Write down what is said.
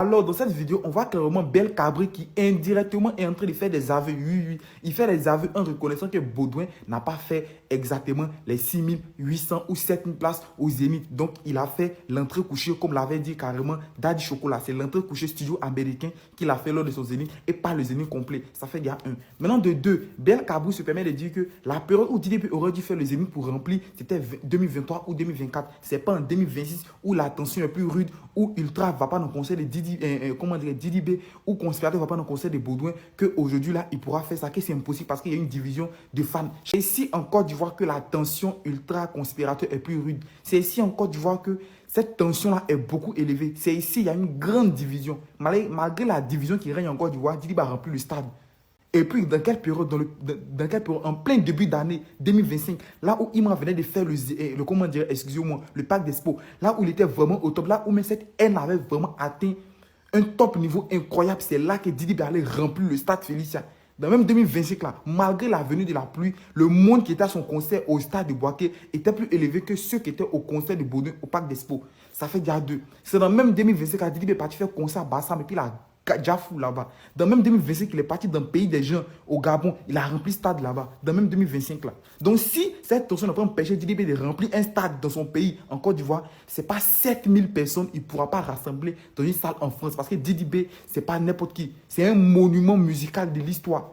Alors, dans cette vidéo, on voit clairement Bel Cabri qui indirectement est en train de faire des aveux. Oui, oui, il fait des aveux en reconnaissant que Baudouin n'a pas fait exactement les 6800 ou 7000 places au Zénith. Donc, il a fait l'entrée couchée, comme l'avait dit carrément Daddy Chocolat. C'est l'entrée couchée studio américain qu'il a fait lors de son Zénith et pas le Zénith complet. Ça fait déjà un. Maintenant, de deux, Bel Cabri se permet de dire que la période où Didi B aurait dû faire le Zénith pour remplir, c'était 2023 ou 2024. C'est pas en 2026 où la tension est plus rude, où Ultra va pas dans le concert de Didi B ou Conspirateur va pas dans le concert de Baudouin, qu'aujourd'hui là, il pourra faire ça, que c'est impossible parce qu'il y a une division de fans. C'est ici en Côte d'Ivoire que la tension Ultra Conspirateur est plus rude. C'est ici en Côte d'Ivoire que cette tension-là est beaucoup élevée. C'est ici, il y a une grande division. Malgré la division qui règne en Côte d'Ivoire, Didi B a rempli le stade. Et puis, dans quelle période, en plein début d'année 2025, là où Imran venait de faire le pack d'Expo, là où il était vraiment au top, là où même cette haine avait vraiment atteint un top niveau incroyable, c'est là que Didi B allait remplir le stade Félicia. Dans même 2025, là, malgré la venue de la pluie, le monde qui était à son concert au stade de Boaké était plus élevé que ceux qui étaient au concert de Baudouin au parc d'Expo. Ça fait déjà deux. C'est dans même 2025 que Didi B est parti faire concert à Bassam et puis il a Jafou là-bas. Dans même 2025, il est parti dans le pays des gens, au Gabon. Il a rempli stade là-bas. Dans même 2025 là. Donc si cette tension ne peut empêcher Didi B de remplir un stade dans son pays, en Côte d'Ivoire, ce n'est pas 7000 personnes, il ne pourra pas rassembler dans une salle en France. Parce que Didi B, ce n'est pas n'importe qui. C'est un monument musical de l'histoire.